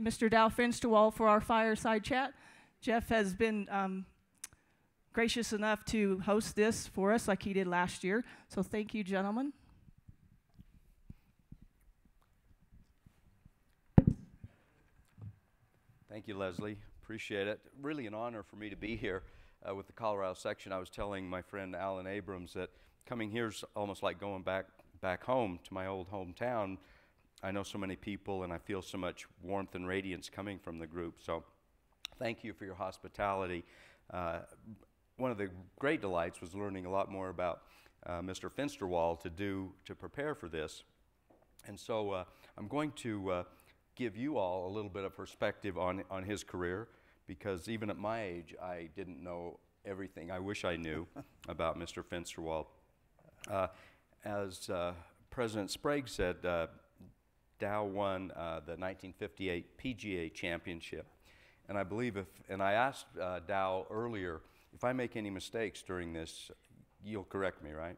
Mr. Dow Finsterwald for our fireside chat. Jeff has been gracious enough to host this for us like he did last year. So thank you, gentlemen. Thank you, Leslie. Appreciate it. Really an honor for me to be here with the Colorado section. I was telling my friend Alan Abrams that coming here is almost like going back home to my old hometown. I know so many people, and I feel so much warmth and radiance coming from the group. So thank you for your hospitality. One of the great delights was learning a lot more about Mr. Finsterwald to prepare for this. And so I'm going to give you all a little bit of perspective on his career, because even at my age, I didn't know everything I wish I knew about Mr. Finsterwald. As President Sprague said, Dow won the 1958 PGA Championship. And I believe and I asked Dow earlier, if I make any mistakes during this, you'll correct me, right?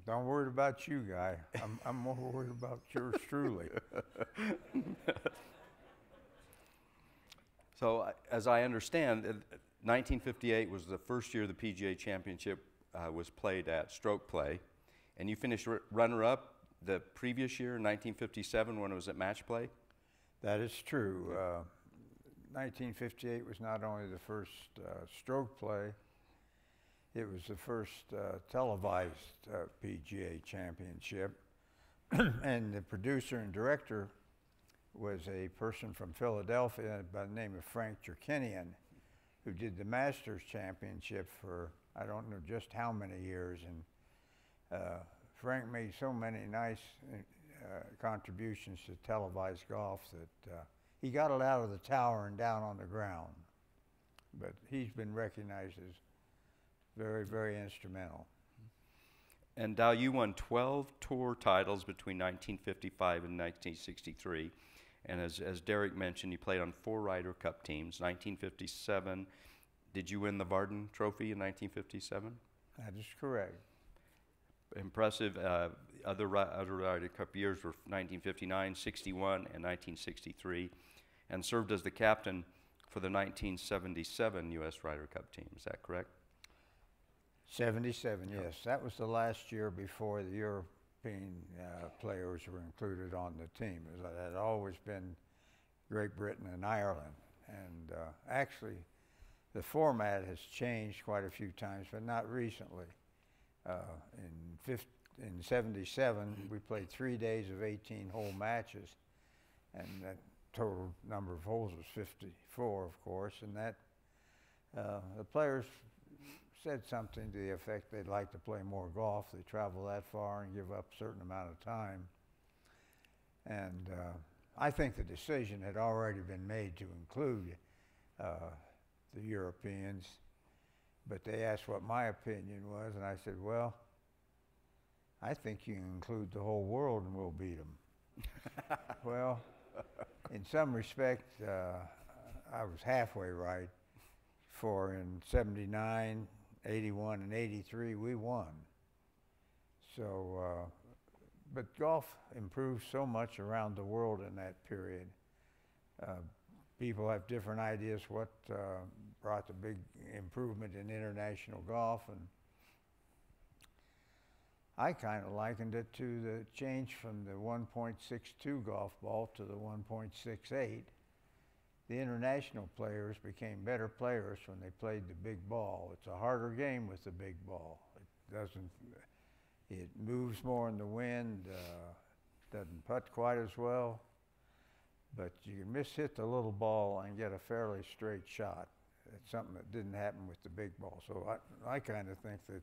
Don't worry about you, Guy. I'm more worried about yours truly. So, as I understand, 1958 was the first year the PGA Championship was played at Stroke Play, and you finished runner-up the previous year, 1957, when it was at Match Play? That is true. 1958 was not only the first Stroke Play, it was the first televised PGA Championship, and the producer and director was a person from Philadelphia by the name of Frank Jerkinian, who did the Masters Championship for I don't know just how many years, and Frank made so many nice contributions to televised golf that he got it out of the tower and down on the ground, but he's been recognized as very, very instrumental. And Dow, you won 12 tour titles between 1955 and 1963. And as Derek mentioned, you played on 4 Ryder Cup teams. 1957, did you win the Varden Trophy in 1957? That is correct. Impressive. Other Ryder Cup years were 1959, 61, and 1963, and served as the captain for the 1977 U.S. Ryder Cup team. Is that correct? 77, yes. That was the last year before the European players were included on the team. It had always been Great Britain and Ireland. And actually, the format has changed quite a few times, but not recently. In 77, we played 3 days of 18-hole matches, and that total number of holes was 54, of course, and that the players said something to the effect they'd like to play more golf. They travel that far and give up a certain amount of time. And I think the decision had already been made to include the Europeans, but they asked what my opinion was, and I said, well, I think you can include the whole world and we'll beat them. Well, in some respect, I was halfway right, for in 79, 81, and 83, we won. So, but golf improved so much around the world in that period. People have different ideas what brought the big improvement in international golf, and I kind of likened it to the change from the 1.62 golf ball to the 1.68. The international players became better players when they played the big ball. It's a harder game with the big ball. It moves more in the wind, doesn't putt quite as well, but you can miss-hit the little ball and get a fairly straight shot. It's something that didn't happen with the big ball. So I kind of think that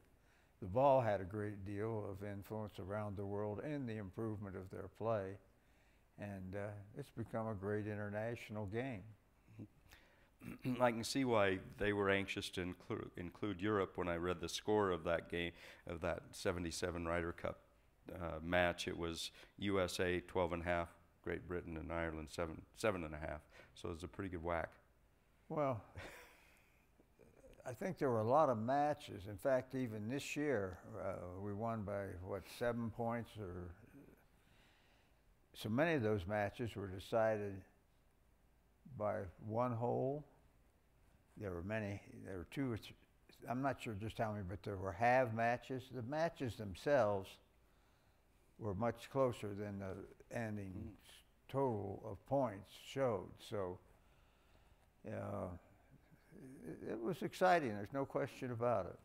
the ball had a great deal of influence around the world in the improvement of their play, and it's become a great international game. I can see why they were anxious to include Europe when I read the score of that game, of that 77 Ryder Cup match. It was USA 12.5, Great Britain and Ireland 7.5. So it was a pretty good whack. Well, I think there were a lot of matches. In fact, even this year, we won by, 7 points? Or so many of those matches were decided by one hole. There were many, there were two or three, I'm not sure just how many, but there were half matches. The matches themselves were much closer than the ending total of points showed. So it was exciting. There's no question about it.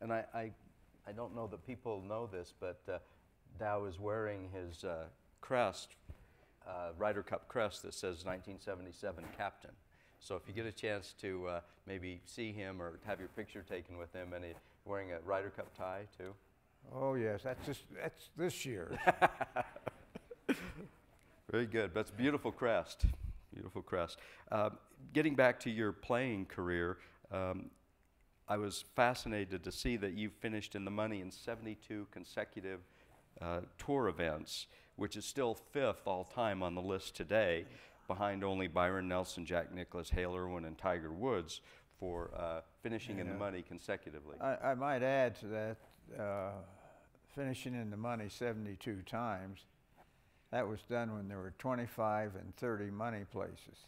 And I don't know that people know this, but Dow is wearing his crest, Ryder Cup crest that says 1977 Captain. So if you get a chance to maybe see him or have your picture taken with him, and he's wearing a Ryder Cup tie too. Oh yes, that's this year. Very good. That's a beautiful crest. Beautiful crest. Getting back to your playing career, I was fascinated to see that you finished in the money in 72 consecutive tour events, which is still 5th all time on the list today, behind only Byron Nelson, Jack Nicklaus, Hale Irwin, and Tiger Woods for finishing in the money consecutively. I might add to that, finishing in the money 72 times, that was done when there were 25 and 30 money places.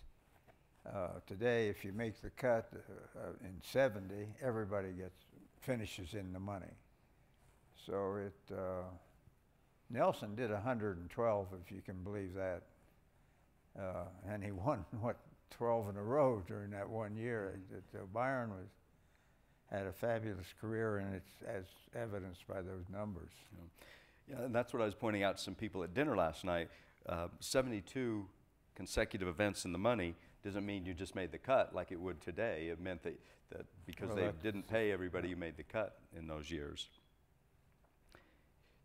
Today, if you make the cut in 70, everybody finishes in the money. So Nelson did 112, if you can believe that. And he won, 12 in a row during that one year. Byron had a fabulous career, and it's as evidenced by those numbers. Yeah, and that's what I was pointing out to some people at dinner last night. 72 consecutive events in the money doesn't mean you just made the cut like it would today. It meant that because they didn't pay everybody who made the cut in those years.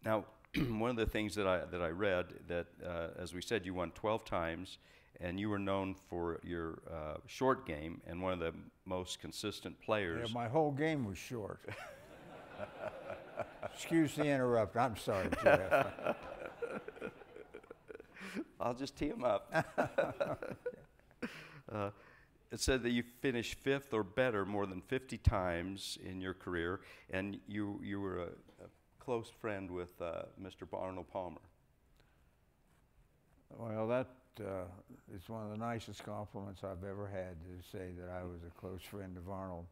Now, one of the things that I read that, as we said, you won 12 times, and you were known for your short game and one of the most consistent players. Yeah, my whole game was short. Excuse the interrupt. I'm sorry, Jeff. I'll just tee him up. It said that you finished 5th or better more than 50 times in your career, and you were a close friend with Mr. Arnold Palmer. Well, that is one of the nicest compliments I've ever had, to say that I was a close friend of Arnold.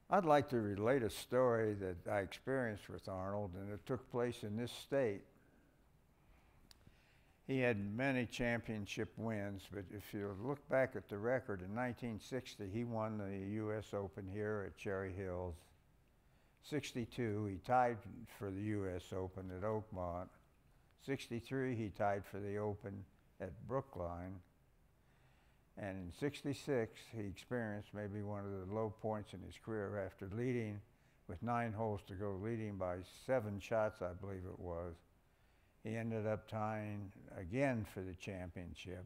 I'd like to relate a story that I experienced with Arnold, and it took place in this state. He had many championship wins, but if you look back at the record, in 1960, he won the U.S. Open here at Cherry Hills. 62, he tied for the U.S. Open at Oakmont. 63, he tied for the Open at Brookline. And in 66, he experienced maybe one of the low points in his career after leading with 9 holes to go, leading by 7 shots, I believe it was. He ended up tying again for the championship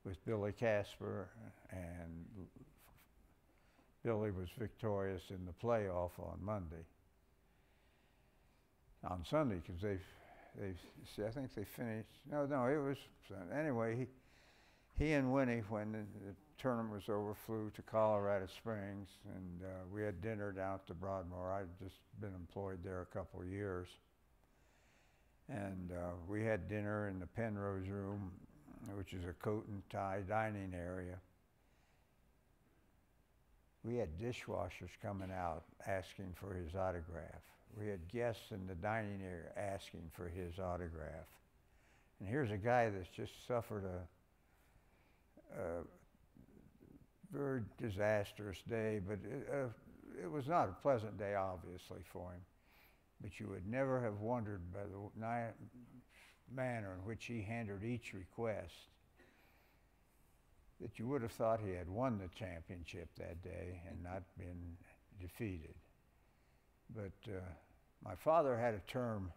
with Billy Casper, and Billy was victorious in the playoff on Monday. On Sunday, because I think they finished, no, it was, anyway, he and Winnie, when the tournament was over, flew to Colorado Springs, and we had dinner down at the Broadmoor. I'd just been employed there a couple of years. And we had dinner in the Penrose Room, which is a coat and tie dining area. We had dishwashers coming out asking for his autograph. We had guests in the dining area asking for his autograph. And here's a guy that's just suffered a very disastrous day, but it was not a pleasant day, obviously, for him. But you would never have wondered by the manner in which he handled each request that you would have thought he had won the championship that day and not been defeated. But my father had a term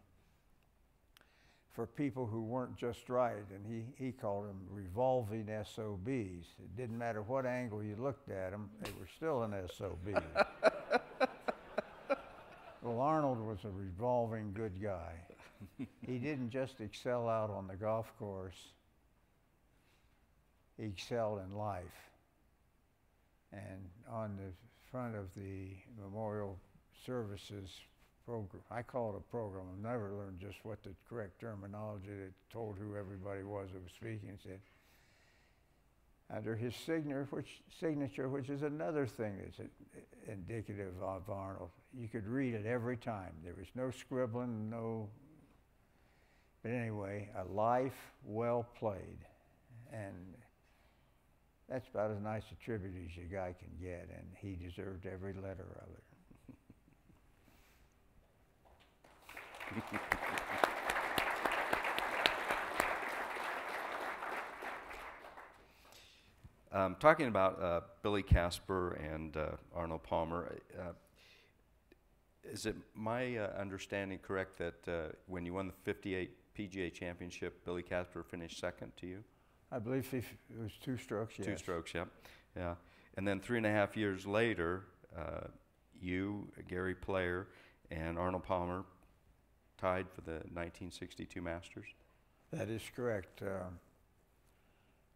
for people who weren't just right, and he called them revolving SOBs. It didn't matter what angle you looked at them, they were still an SOB. Well, Arnold was a revolving good guy. He didn't just excel out on the golf course, he excelled in life. And on the front of the memorial services program, I call it a program, I've never learned just what the correct terminology that told who everybody was that was speaking. It said, under his signature, which is another thing that's indicative of Arnold. You could read it every time. There was no scribbling, no. But anyway, a life well played, and that's about as nice a tribute as a guy can get, and he deserved every letter of it. Talking about Billy Casper and Arnold Palmer, is it my understanding correct that when you won the '58 PGA Championship, Billy Casper finished second to you? I believe it was 2 strokes, yes. 2 strokes, yep. Yeah. And then 3.5 years later, you, Gary Player, and Arnold Palmer tied for the 1962 Masters? That is correct.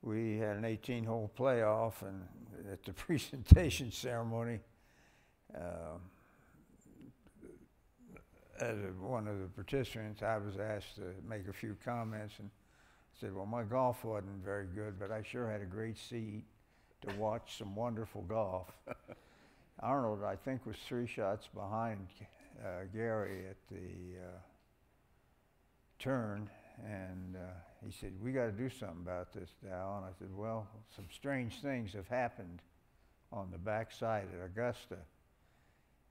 We had an 18-hole playoff, and at the presentation ceremony, as one of the participants, I was asked to make a few comments, and I said, well, my golf wasn't very good, but I sure had a great seat to watch some wonderful golf. Arnold, I think, was 3 shots behind Gary at the turn, and he said, we got to do something about this, Dal. And I said, well, some strange things have happened on the backside at Augusta.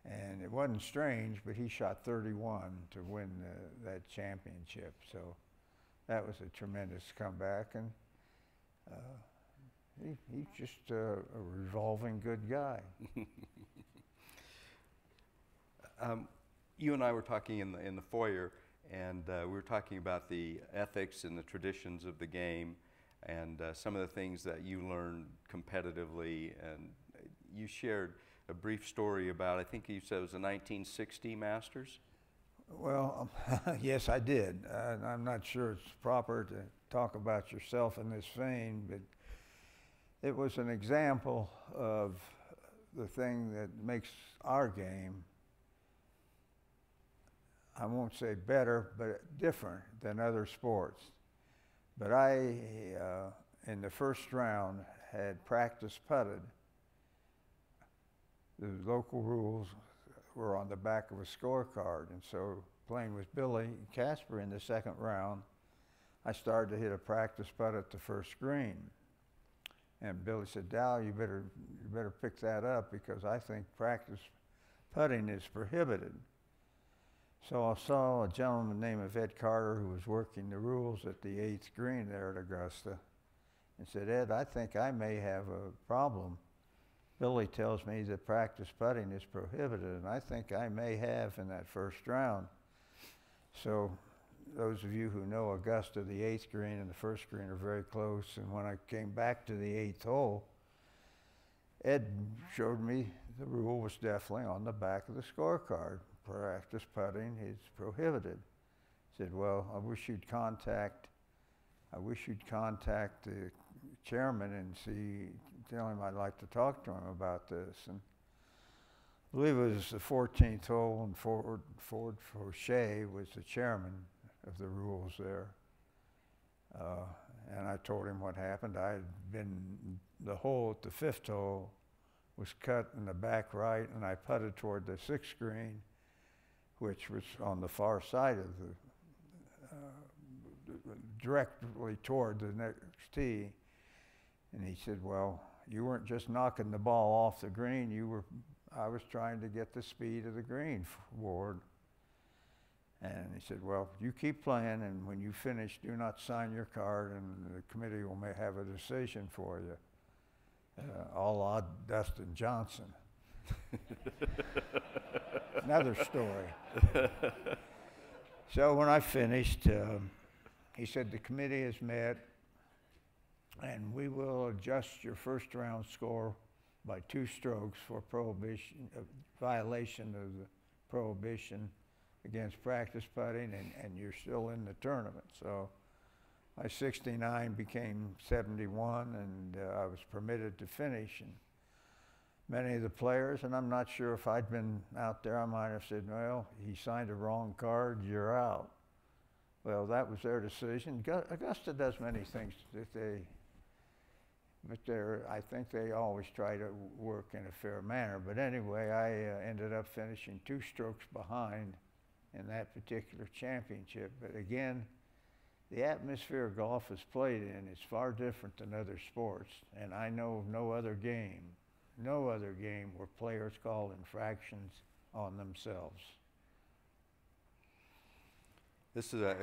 And it wasn't strange, but he shot 31 to win that championship. So that was a tremendous comeback, and he's just a revolving good guy. You and I were talking in the foyer, and we were talking about the ethics and the traditions of the game, and some of the things that you learned competitively. And you shared a brief story about, I think you said it was the 1960 Masters? Well, yes, I did. I'm not sure it's proper to talk about yourself in this vein, but it was an example of the thing that makes our game, I won't say better, but different than other sports. But I, in the first round, had practice putted. The local rules were on the back of a scorecard, and so playing with Billy and Casper in the second round, I started to hit a practice putt at the first green. And Billy said, Dal, you better pick that up, because I think practice putting is prohibited. So I saw a gentleman named Ed Carter, who was working the rules at the 8th green there at Augusta, and said, Ed, I think I may have a problem. Billy tells me that practice putting is prohibited, and I think I may have in that first round. So those of you who know Augusta, the 8th green and the first green are very close, and when I came back to the 8th hole, Ed showed me the rule was definitely on the back of the scorecard. Practice putting is prohibited. He said, well, I wish you'd contact the chairman and tell him I'd like to talk to him about this. And I believe it was the 14th hole, and Ford Fauché was the chairman of the rules there. And I told him what happened. The hole at the 5th hole was cut in the back right, and I putted toward the 6th green, which was on the far side of directly toward the next tee. And he said, well, you weren't just knocking the ball off the green, I was trying to get the speed of the green forward. And he said, well, you keep playing, and when you finish, do not sign your card, and the committee will have a decision for you. A la Dustin Johnson. Another story. So when I finished, he said, the committee has met, and we will adjust your first round score by 2 strokes for violation of the prohibition against practice putting, and you're still in the tournament. So my 69 became 71, and I was permitted to finish. And many of the players, and I'm not sure if I'd been out there, I might have said, well, he signed a wrong card, you're out. Well, that was their decision. Augusta does many things that but I think they always try to work in a fair manner. But anyway, I ended up finishing 2 strokes behind in that particular championship. But again, the atmosphere golf is played in is far different than other sports, and I know of no other game where players call infractions on themselves. This is a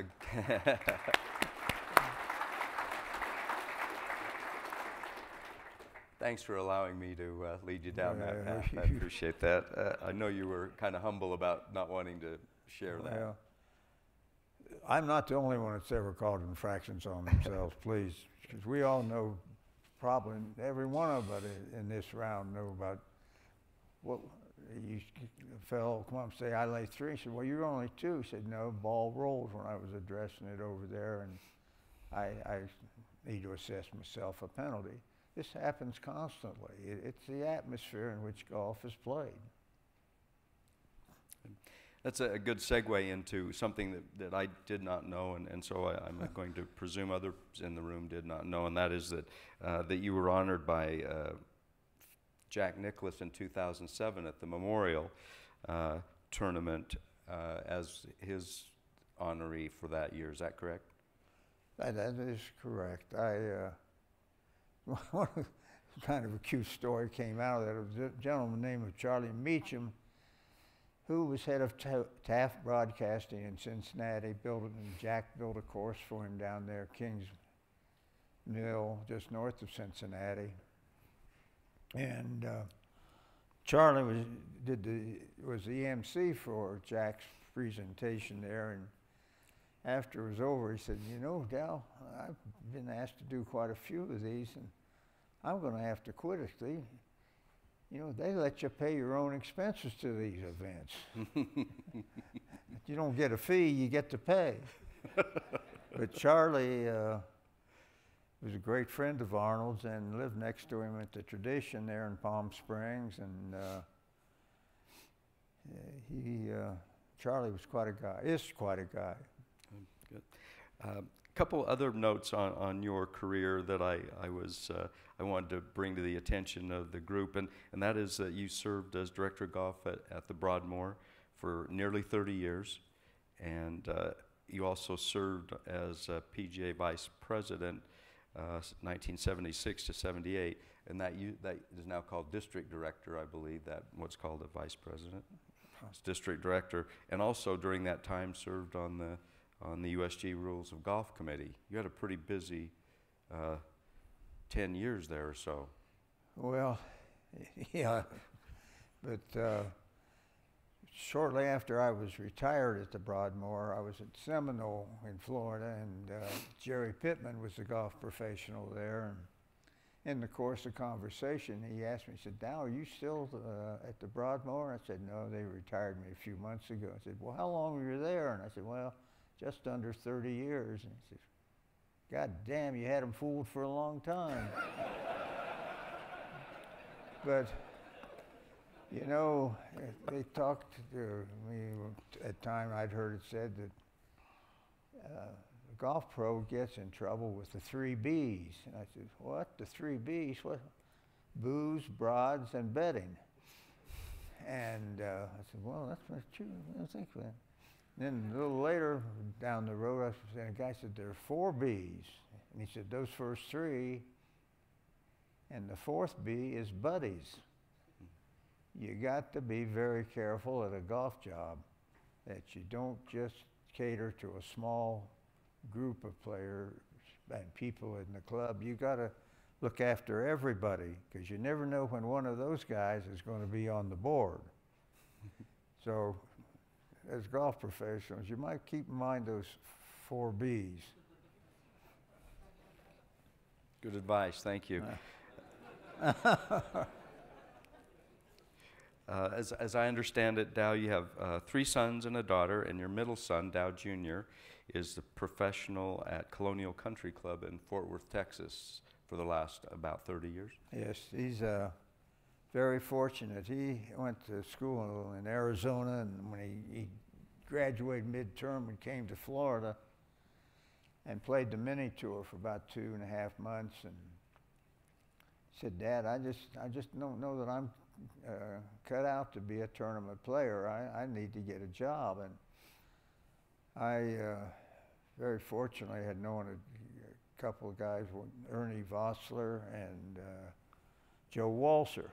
Thanks for allowing me to lead you down that path. I appreciate that. I know you were kind of humble about not wanting to share that. I'm not the only one that's ever called infractions on themselves, please, because we all know, probably every one of us in this round know about what you fell, come up and say, I lay 3. He said, well, you're only 2. He said, no, ball rolled when I was addressing it over there, and I need to assess myself a penalty. This happens constantly. It's the atmosphere in which golf is played. That's a good segue into something that I did not know, and so I'm going to presume others in the room did not know, and that is that you were honored by Jack Nicklaus in 2007 at the Memorial Tournament as his honoree for that year. Is that correct? That is correct. Kind of a cute story came out of that. It was a gentleman named Charlie Meacham, who was head of Taft Broadcasting in Cincinnati. Jack built a course for him down there, Kings Mill, just north of Cincinnati. And Charlie was the MC for Jack's presentation there. And after it was over, he said, you know, Dal, I've been asked to do quite a few of these, and I'm going to have to quit it. You know, they let you pay your own expenses to these events. You don't get a fee, you get to pay. But Charlie was a great friend of Arnold's and lived next to him at the Tradition there in Palm Springs, and Charlie was quite a guy, is quite a guy. Good. Couple other notes on your career that I wanted to bring to the attention of the group, and that is that you served as director of golf at the Broadmoor for nearly 30 years, and you also served as PGA vice president 1976 to 78, and that is now called district director, I believe, that what's called a vice president. It's district director, and also during that time served on the USG Rules of Golf Committee. You had a pretty busy 10 years there or so. Well, yeah, but shortly after I was retired at the Broadmoor, I was at Seminole in Florida, and Jerry Pittman was the golf professional there. And in the course of conversation, he asked me, he said, Dow, are you still at the Broadmoor? I said, no, they retired me a few months ago. I said, well, how long were you there? And I said, well, just under 30 years. And he said, God damn, you had them fooled for a long time. But, you know, they talked to me at the time. I'd heard it said that the golf pro gets in trouble with the 3 B's. And I said, what? The 3 B's? What? Booze, broads, and betting. And I said, well, that's not true. I don't think that. Then a little later down the road, a guy said, there are 4 B's. And he said, those first 3, and the 4th B is buddies. You got to be very careful at a golf job that you don't just cater to a small group of players and people in the club. You got to look after everybody, because you never know when one of those guys is going to be on the board. So, as golf professionals, you might keep in mind those 4 B's. Good advice, thank you. As I understand it, Dow, you have 3 sons and a daughter, and your middle son, Dow Jr., is the professional at Colonial Country Club in Fort Worth, Texas, for the last about 30 years. Yes, he's very fortunate. He went to school in Arizona, and when he graduated midterm and came to Florida and played the mini tour for about 2.5 months, and said, Dad, I just don't know that I'm cut out to be a tournament player. I need to get a job. And I very fortunately had known a couple of guys, Ernie Vossler and Joe Walser.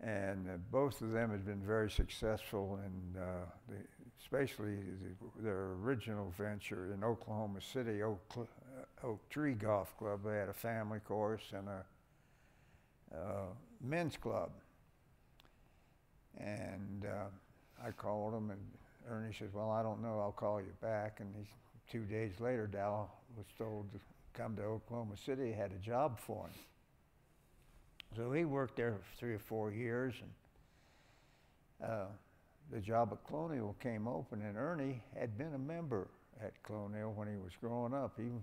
And both of them had been very successful in especially their original venture in Oklahoma City, Oak Tree Golf Club. They had a family course and a men's club. And I called him, and Ernie says, well, I don't know, I'll call you back. And 2 days later, Dal was told to come to Oklahoma City, had a job for him. So he worked there for 3 or 4 years, and the job at Colonial came open, and Ernie had been a member at Colonial when he was growing up. He was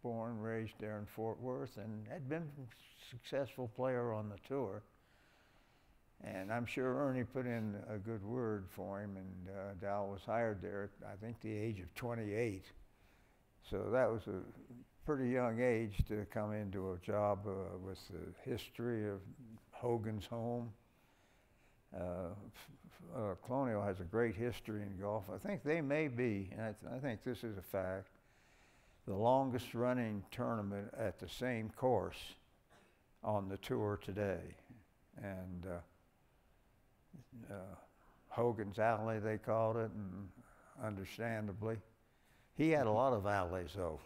born and raised there in Fort Worth and had been a successful player on the tour. And I'm sure Ernie put in a good word for him, and Dal was hired there at, I think, the age of 28. So that was a pretty young age to come into a job with the history of Hogan's Home. Colonial has a great history in golf. I think they may be, and I think this is a fact, the longest running tournament at the same course on the tour today. And Hogan's Alley, they called it, and understandably. He had a lot of alleys, though.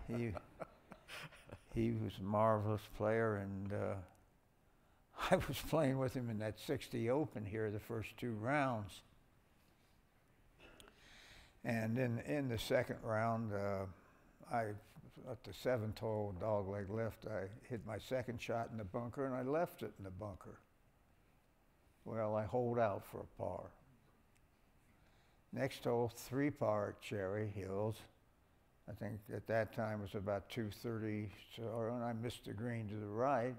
He was a marvelous player, and I was playing with him in that 60 Open here, the first 2 rounds. And in the second round, at the 7th hole, dogleg left, I hit my second shot in the bunker, and I left it in the bunker. Well, I holed out for a par. Next hole, 3 par at Cherry Hills. I think at that time it was about 230, and I missed the green to the right,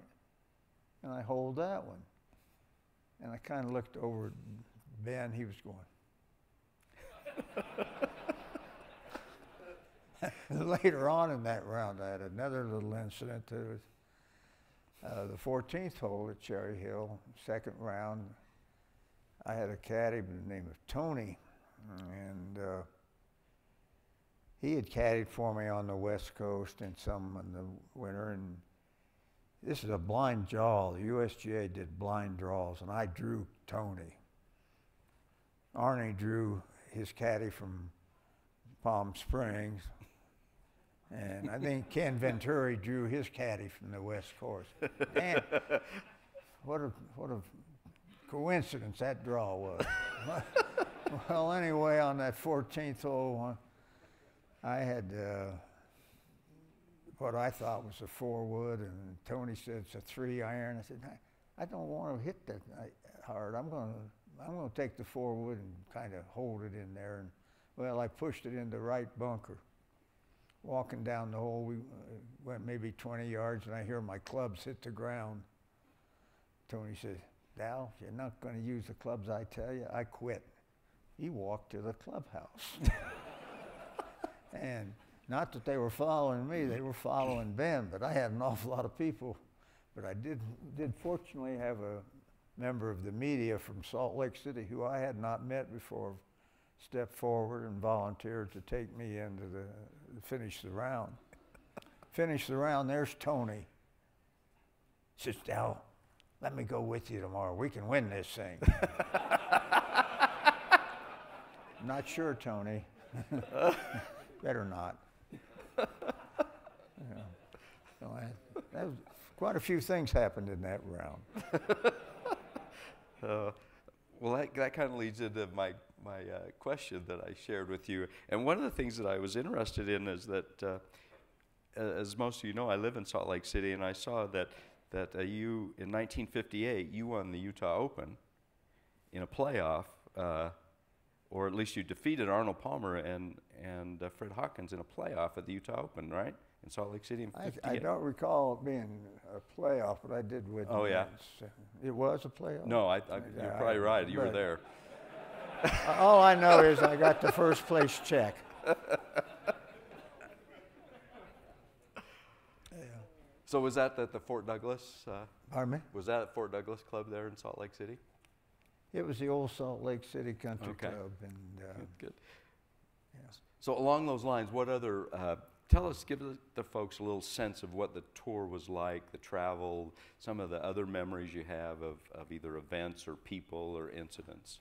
and I holed that one. And I kind of looked over at Ben, he was going. Later on in that round, I had another little incident. It was the 14th hole at Cherry Hill, second round. I had a caddy by the name of Tony, and he had caddied for me on the West Coast and some in the winter. And this is a blind draw. The USGA did blind draws, and I drew Tony. Arnie drew his caddy from Palm Springs, and I think Ken Venturi drew his caddy from the West Coast. And what a coincidence that draw was. Well, anyway, on that 14th hole, I had what I thought was a 4-wood, and Tony said it's a 3-iron. I said, I don't want to hit that hard. I'm going to take the 4-wood and kind of hold it in there. And well, I pushed it in the right bunker. Walking down the hole, we went maybe 20 yards, and I hear my clubs hit the ground. Tony said, Dal, if you're not going to use the clubs I tell you, I quit. He walked to the clubhouse. And not that they were following me, they were following Ben, but I had an awful lot of people. But I did fortunately have a member of the media from Salt Lake City who I had not met before stepped forward and volunteered to take me in to finish the round. Finish the round, there's Tony. Says, Dal, let me go with you tomorrow. We can win this thing. Not sure, Tony. Better not. Yeah. So quite a few things happened in that round. Well, that kind of leads into my question that I shared with you. And one of the things that I was interested in is that, as most of you know, I live in Salt Lake City, and I saw that you, in 1958, you won the Utah Open in a playoff, or at least you defeated Arnold Palmer and Fred Hawkins in a playoff at the Utah Open, right? In Salt Lake City in 58. I don't recall it being a playoff, but I did win. Oh, yeah. It was a playoff? No, you're probably right. You were there. All I know is I got the first place check. So was that at the Fort Douglas? Pardon me? Was that at Fort Douglas Club there in Salt Lake City? It was the old Salt Lake City Country Okay. Club, and Good. yes. So along those lines, what other, give the folks a little sense of what the tour was like, the travel, some of the other memories you have of either events or people or incidents.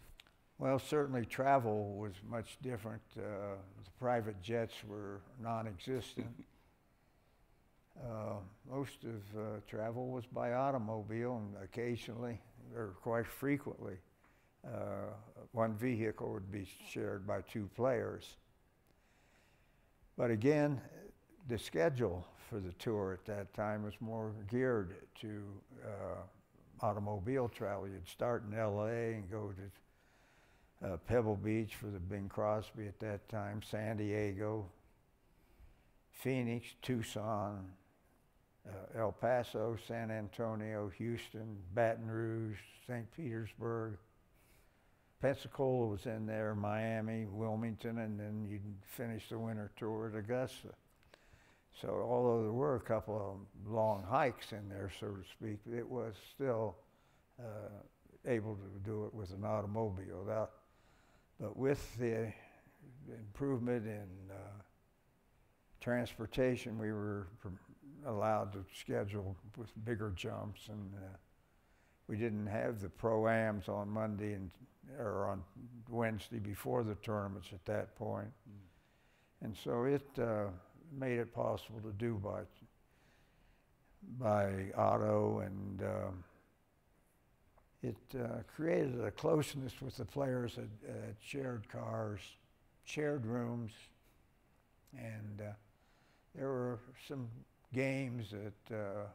Well, certainly travel was much different. The private jets were non-existent. Most of travel was by automobile, and occasionally, or quite frequently, one vehicle would be shared by two players. But again, the schedule for the tour at that time was more geared to automobile travel. You'd start in LA and go to Pebble Beach for the Bing Crosby at that time, San Diego, Phoenix, Tucson, El Paso, San Antonio, Houston, Baton Rouge, St. Petersburg. Pensacola was in there, Miami, Wilmington, and then you'd finish the winter tour at Augusta. So although there were a couple of long hikes in there, so to speak, it was still able to do it with an automobile. But with the improvement in transportation, we were allowed to schedule with bigger jumps, and we didn't have the pro-ams on Monday or on Wednesday before the tournaments at that point. And so it made it possible to do by auto, and it created a closeness with the players that shared cars, shared rooms, and there were some games that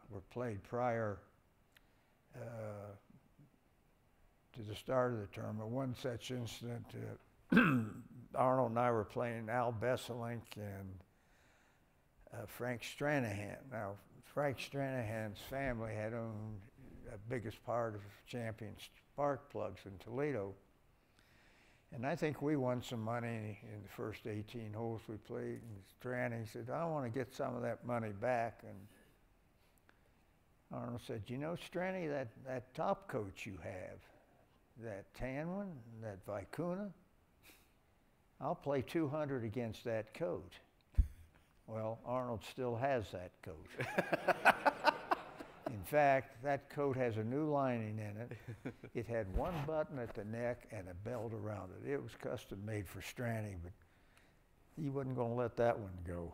were played prior to the start of the tournament. One such incident, Arnold and I were playing Al Besselink and Frank Stranahan. Now, Frank Stranahan's family had owned the biggest part of Champion spark plugs in Toledo. And I think we won some money in the first 18 holes we played. And Stranahan said, I want to get some of that money back. And Arnold said, you know, Stranny, that top coat you have, that tan one, that Vicuna, I'll play 200 against that coat. Well, Arnold still has that coat. In fact, that coat has a new lining in it. It had one button at the neck and a belt around it. It was custom made for Stranny, but he wasn't going to let that one go.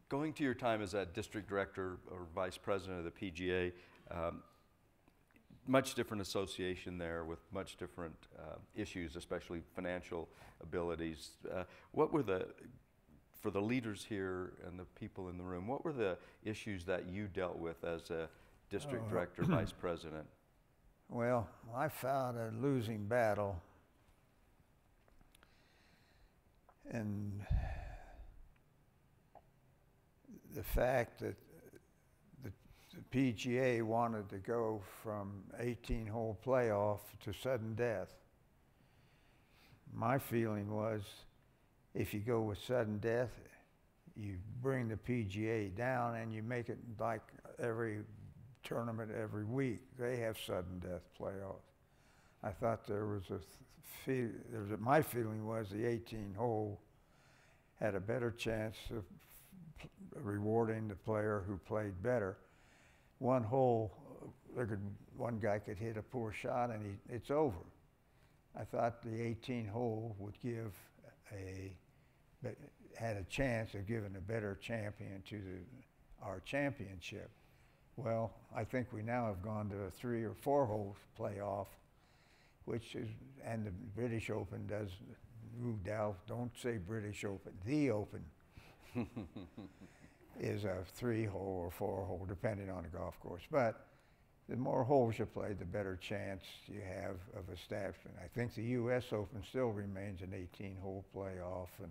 Going to your time as a district director or vice president of the PGA, much different association there with much different issues, especially financial abilities. What were for the leaders here and the people in the room, what were the issues that you dealt with as a district director, vice president? Well, I found a losing battle, and the fact that the PGA wanted to go from 18-hole playoff to sudden death. My feeling was, if you go with sudden death, you bring the PGA down and you make it like every tournament every week. They have sudden death playoffs. I thought there was my feeling was the 18-hole had a better chance of rewarding the player who played better. One hole, one guy could hit a poor shot and it's over. I thought the 18-hole would had a chance of giving a better champion to our championship. Well, I think we now have gone to a 3 or 4 hole playoff, and the British Open does, Dow, don't say British Open, the Open is a 3-hole or 4-hole, depending on the golf course. But the more holes you play, the better chance you have of establishment. I think the U.S. Open still remains an 18-hole playoff, and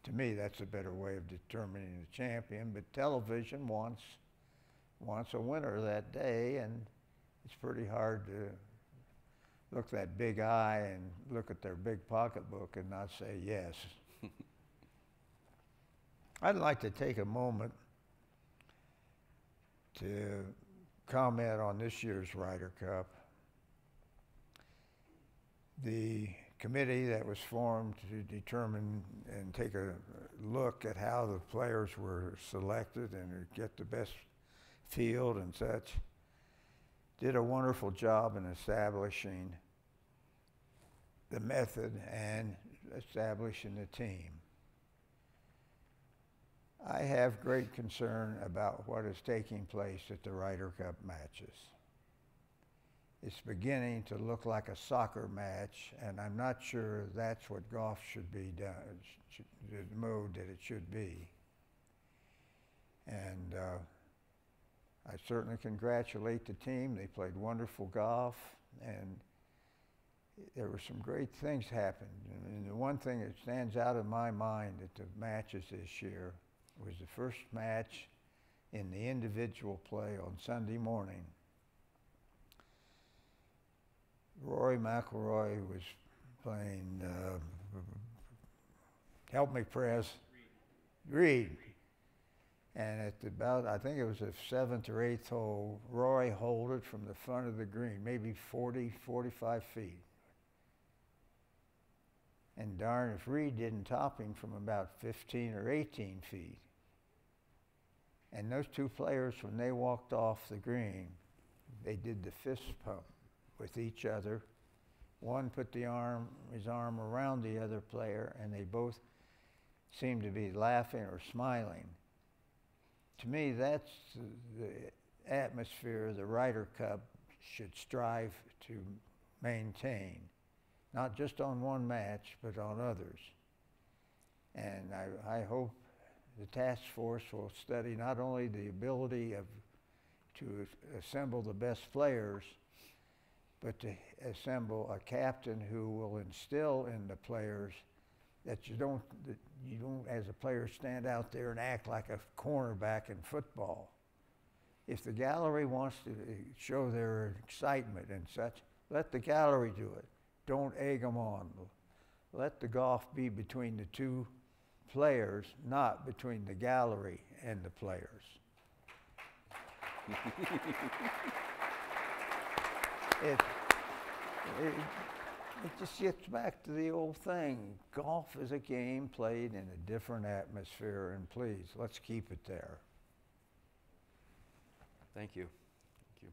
to me, that's a better way of determining the champion. But television wants a winner that day, and it's pretty hard to look that big eye and look at their big pocketbook and not say yes. I'd like to take a moment to comment on this year's Ryder Cup. The committee that was formed to determine and take a look at how the players were selected and get the best field and such did a wonderful job in establishing the method and establishing the team. I have great concern about what is taking place at the Ryder Cup matches. It's beginning to look like a soccer match, and I'm not sure that's what golf should be done, the mode that it should be. And I certainly congratulate the team. They played wonderful golf, and there were some great things happened. And the one thing that stands out in my mind at the matches this year was the first match in the individual play on Sunday morning. Rory McIlroy was playing, help me, Prez. Reed. And at about, I think it was the 7th or 8th hole, Rory holed it from the front of the green, maybe 40, 45 feet. And darn if Reed didn't top him from about 15 or 18 feet. And those two players, when they walked off the green, they did the fist pump with each other. One put his arm around the other player, and they both seemed to be laughing or smiling. To me, that's the atmosphere the Ryder Cup should strive to maintain, not just on one match, but on others. And I hope the task force will study not only the ability to assemble the best players, but to assemble a captain who will instill in the players that you don't, as a player, stand out there and act like a cornerback in football. If the gallery wants to show their excitement and such, let the gallery do it. Don't egg them on. Let the golf be between the two players, not between the gallery and the players. It just gets back to the old thing. Golf is a game played in a different atmosphere, and please, let's keep it there. Thank you. Thank you.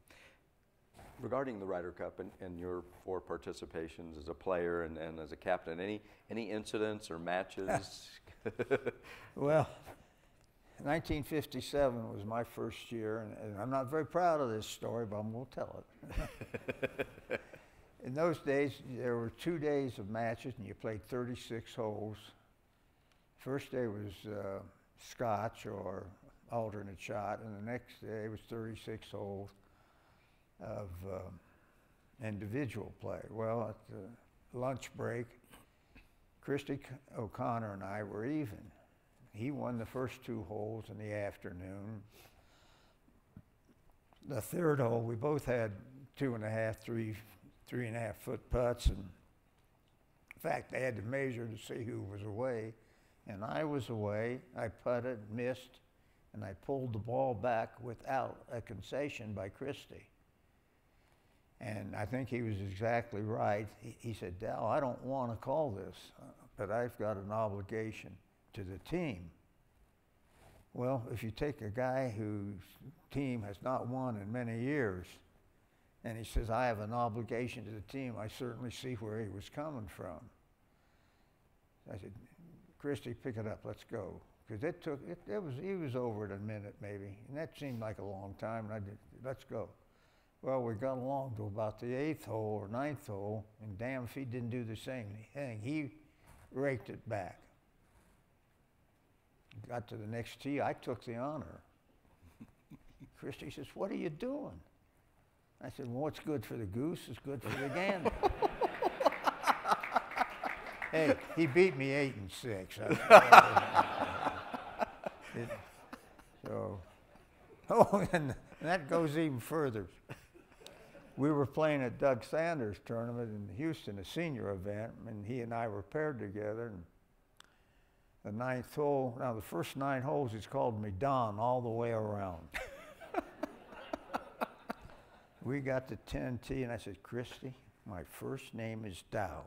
Regarding the Ryder Cup and your 4 participations as a player and as a captain, any incidents or matches? Well, 1957 was my first year, and I'm not very proud of this story, but I'm going to tell it. In those days, there were 2 days of matches, and you played 36 holes. First day was scotch or alternate shot, and the next day was 36 holes of individual play. Well, at the lunch break, Christy O'Connor and I were even. He won the first 2 holes in the afternoon. The third hole, we both had 2.5, 3.5 foot putts, and in fact, they had to measure to see who was away, and I was away. I putted, missed, and I pulled the ball back without a concession by Christie. And I think he was exactly right. He said, "Dal, I don't want to call this, but I've got an obligation to the team." Well, if you take a guy whose team has not won in many years, and he says, "I have an obligation to the team," I certainly see where he was coming from. I said, "Christy, pick it up, let's go." Because he was over it a minute maybe, and that seemed like a long time, and I did, "Let's go." Well, we got along to about the 8th hole or 9th hole, and damn if he didn't do the same thing. He raked it back. Got to the next tee, I took the honor. Christy says, "What are you doing?" I said, "Well, what's good for the goose is good for the gander." Hey, he beat me 8-6. And that goes even further. We were playing at Doug Sanders' tournament in Houston, a senior event, and he and I were paired together. And the 9th hole. Now, the first 9 holes, he's called me Don all the way around. We got to 10T, and I said, Christy, my first name is Dow,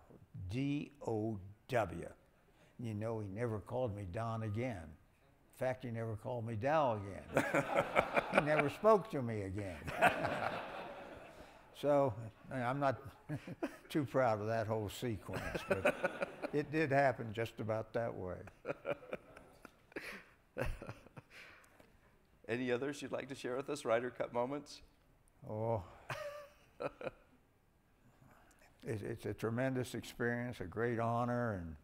D-O-W. You know, he never called me Don again. In fact, he never called me Dow again. He never spoke to me again. So I'm not too proud of that whole sequence, but it did happen just about that way. Any others you'd like to share with us, Ryder Cup moments? Oh, it's a tremendous experience, a great honor, and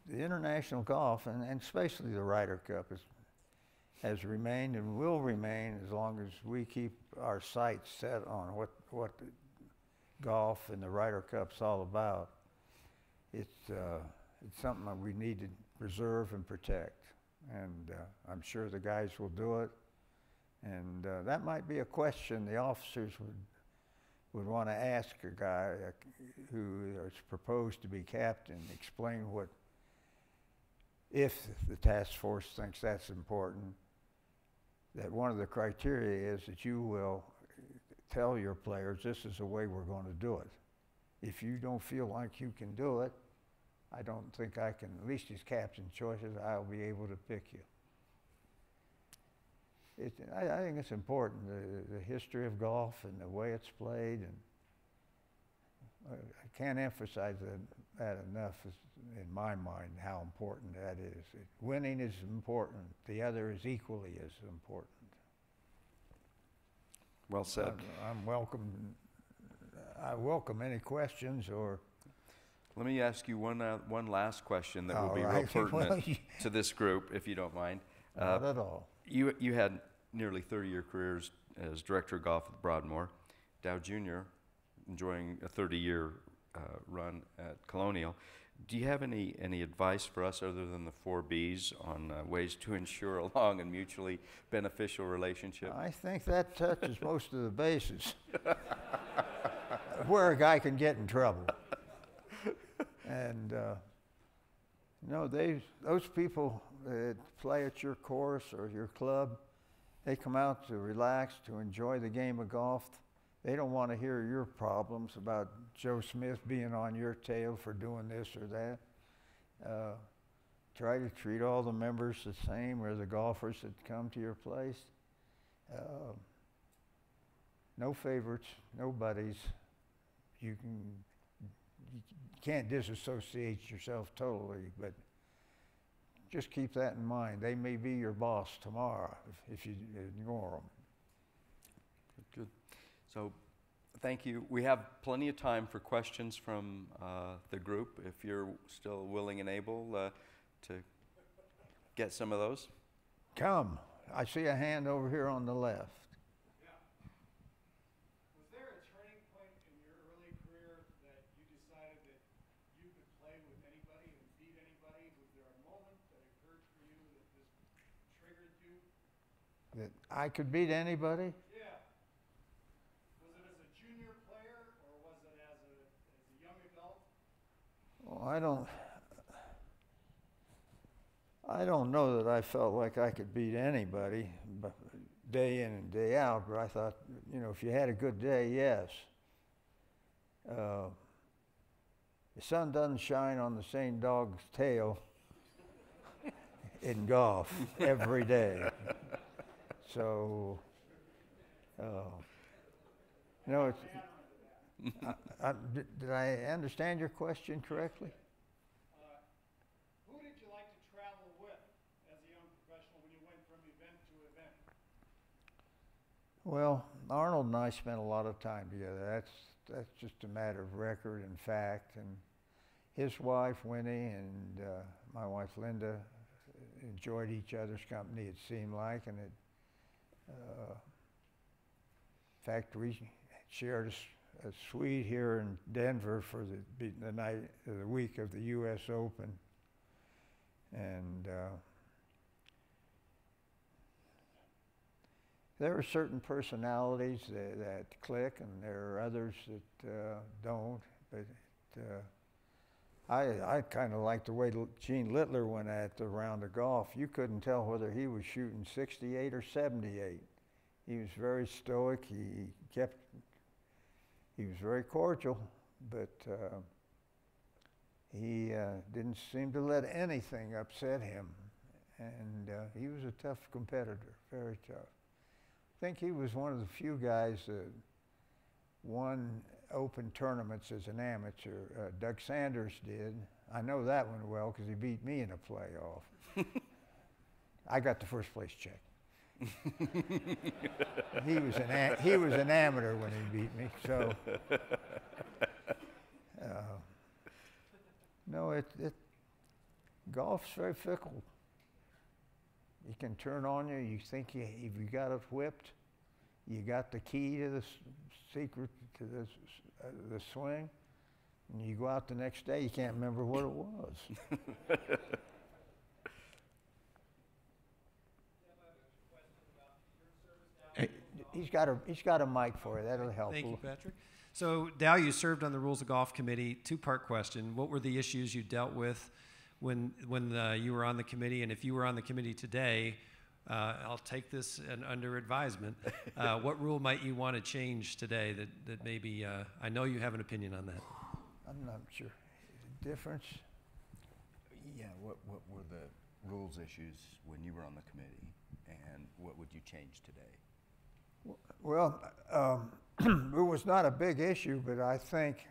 the international golf, and especially the Ryder Cup, has remained and will remain as long as we keep our sights set on what the golf and the Ryder Cup's all about. It's something that we need to preserve and protect, and I'm sure the guys will do it. And that might be a question the officers would want to ask a guy who is proposed to be captain, explain what, if the task force thinks that's important, that one of the criteria is that you will tell your players, this is the way we're going to do it. If you don't feel like you can do it, I don't think I can, at least as captain choices, I'll be able to pick you. I think it's important, the history of golf and the way it's played, and I can't emphasize that enough in my mind, how important that is. Winning is important. The other is equally as important. Well said. I welcome any questions or... Let me ask you one last question that will be right. real pertinent to this group, if you don't mind. Not at all. You had nearly 30-year careers as director of golf at Broadmoor. Dow Jr. enjoying a 30-year run at Colonial. Do you have any advice for us other than the 4 Bs on ways to ensure a long and mutually beneficial relationship? I think that touches most of the bases. Where a guy can get in trouble. And those people that play at your course or your club, they come out to relax, to enjoy the game of golf. They don't want to hear your problems about Joe Smith being on your tail for doing this or that. Try to treat all the members the same, or the golfers that come to your place. No favorites, no buddies. You can't disassociate yourself totally, but just keep that in mind. They may be your boss tomorrow if you ignore them. Good. So, thank you. We have plenty of time for questions from the group, if you're still willing and able to get some of those. Come. I see a hand over here on the left. Yeah. Was there a turning point in your early career that you decided that you could play with anybody and beat anybody? Was there a moment that occurred for you that just triggered you? That I could beat anybody? Yeah. Was it as a junior player or was it as a young adult? Well, I don't know that I felt like I could beat anybody but day in and day out, but I thought, if you had a good day, yes. The sun doesn't shine on the same dog's tail in golf every day. So, did I understand your question correctly? Who did you like to travel with as a young professional when you went from event to event? Well, Arnold and I spent a lot of time together. That's just a matter of record and fact. And his wife, Winnie, and my wife, Linda, enjoyed each other's company, it seemed like. And in fact, we shared a suite here in Denver for the night, the week of the U.S. Open. And there are certain personalities that click, and there are others that don't. But I kind of liked the way Gene Littler went at the round of golf. You couldn't tell whether he was shooting 68 or 78. He was very stoic. He was very cordial, but he didn't seem to let anything upset him. And he was a tough competitor, very tough. I think he was one of the few guys that won open tournaments as an amateur. Doug Sanders did. I know that one well because he beat me in a playoff. I got the first place check. He was an amateur when he beat me. So no, golf's very fickle. You can turn on you. You think if you got it whipped, you got the key to the secret to the swing, and you go out the next day, you can't remember what it was. He's got a mic for you. That'll help. Thank you, Patrick. So, Dow, you served on the Rules of Golf Committee. Two-part question. What were the issues you dealt with when you were on the committee? And if you were on the committee today, I'll take this under advisement. What rule might you want to change today that maybe, I know you have an opinion on that. I'm not sure. Difference? Yeah, what were the rules issues when you were on the committee, and what would you change today? Well, it was not a big issue, but I think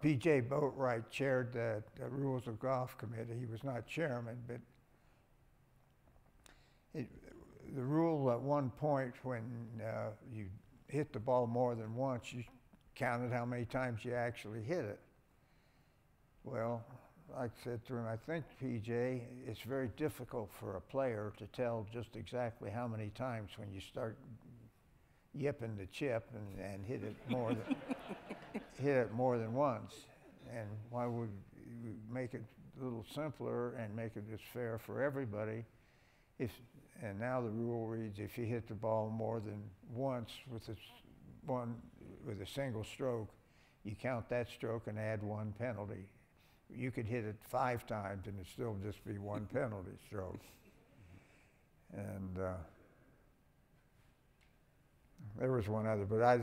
P.J. Boatwright chaired the Rules of Golf Committee. He was not chairman, but the rule at one point when you hit the ball more than once, you counted how many times you actually hit it. Well, I said to him, I think, P.J., it's very difficult for a player to tell just exactly how many times when you start yipping the chip and hit it more than once. And why would you make it a little simpler and make it just fair for everybody? And now the rule reads, if you hit the ball more than once with a single stroke, you count that stroke and add one penalty. You could hit it 5 times and it'd still just be one penalty stroke. And there was one other, but I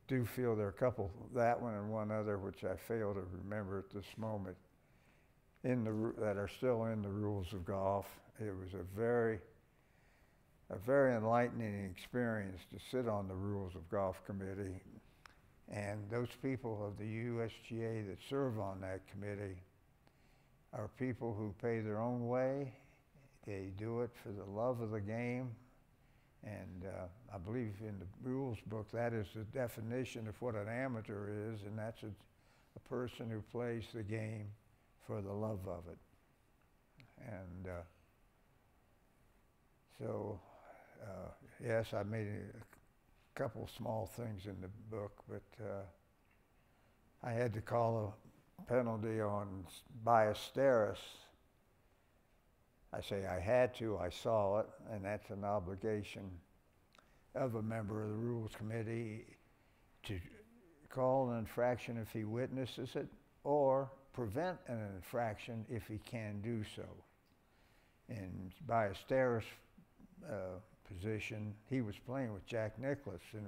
do feel there are a couple, that one and one other, which I fail to remember at this moment, that are still in the Rules of Golf. It was a very enlightening experience to sit on the Rules of Golf Committee. And those people of the USGA that serve on that committee are people who pay their own way. They do it for the love of the game. And I believe in the rules book, that is the definition of what an amateur is, and that's a person who plays the game for the love of it. And so, yes, I made a couple small things in the book, but I had to call a penalty on Ballesteros. I say I had to, I saw it, and that's an obligation of a member of the Rules Committee to call an infraction if he witnesses it, or prevent an infraction if he can do so. In Ballesteros' position, he was playing with Jack Nicklaus, and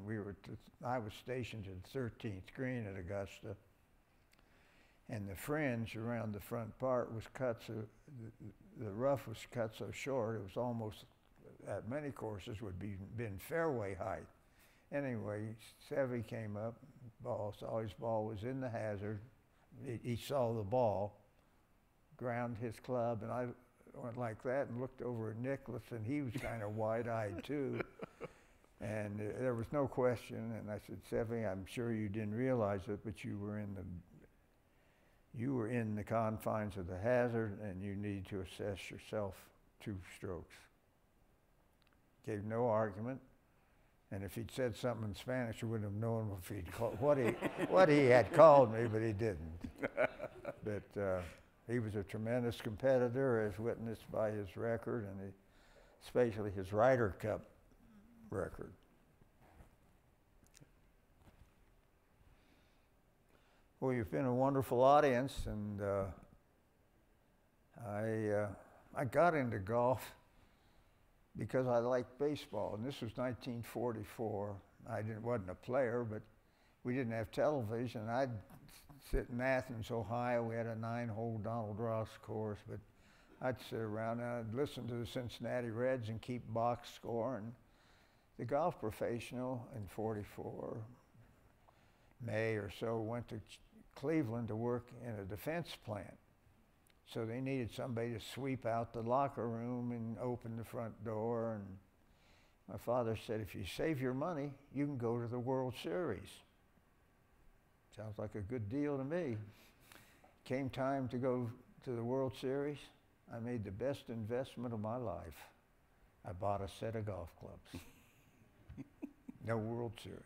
I was stationed at the 13th green at Augusta, and the fringe around the front part was cut so, the rough was cut so short, it was almost, at many courses, would be been fairway height. Anyway, Sevy came up, saw his ball was in the hazard, he saw the ball, ground his club, and I went like that and looked over at Nicklaus, and he was kind of wide-eyed too. And there was no question, and I said, Sevy, I'm sure you didn't realize it, but you were in the confines of the hazard, and you need to assess yourself 2 strokes. Gave no argument, and if he'd said something in Spanish, you wouldn't have known if he'd what he had called me, but he didn't. But he was a tremendous competitor, as witnessed by his record, and especially his Ryder Cup record. Well, you've been a wonderful audience, and I got into golf because I liked baseball, and this was 1944. Wasn't a player, but we didn't have television. I'd sit in Athens, Ohio. We had a 9-hole Donald Ross course, but I'd sit around and I'd listen to the Cincinnati Reds and keep box score. And the golf professional in 44, May or so, went to Cleveland to work in a defense plant. So they needed somebody to sweep out the locker room and open the front door. And my father said, if you save your money, you can go to the World Series. Sounds like a good deal to me. Came time to go to the World Series. I made the best investment of my life. I bought a set of golf clubs. No World Series.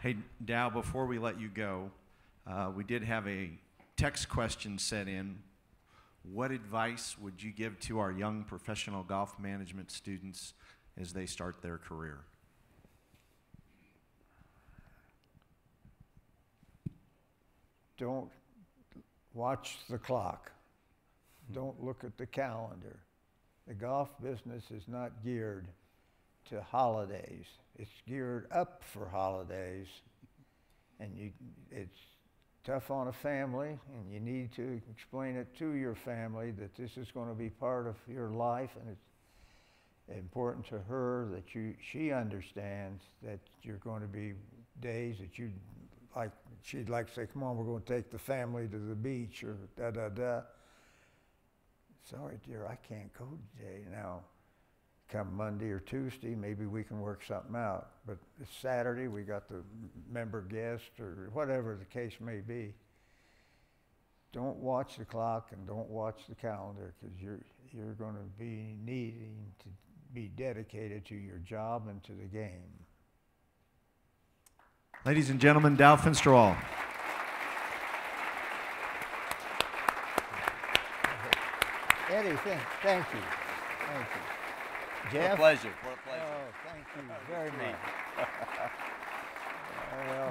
Hey, Dow, before we let you go, we did have a text question sent in. What advice would you give to our young professional golf management students as they start their career? Don't watch the clock. Don't look at the calendar. The golf business is not geared to holidays. It's geared up for holidays, and it's tough on a family, and you need to explain it to your family that this is going to be part of your life, and it's important to her that she understands that you're going to be days that she'd like to say, come on, we're going to take the family to the beach, or da-da-da. Sorry, dear, I can't go today. Now, come Monday or Tuesday, maybe we can work something out. But it's Saturday, we got the member guest, or whatever the case may be. Don't watch the clock and don't watch the calendar, because you're going to be needing to be dedicated to your job and to the game. Ladies and gentlemen, Dow Finsterwald. Eddie, thank you. Thank you. Jeff? What a pleasure. What a pleasure. Oh, thank you very much. Well,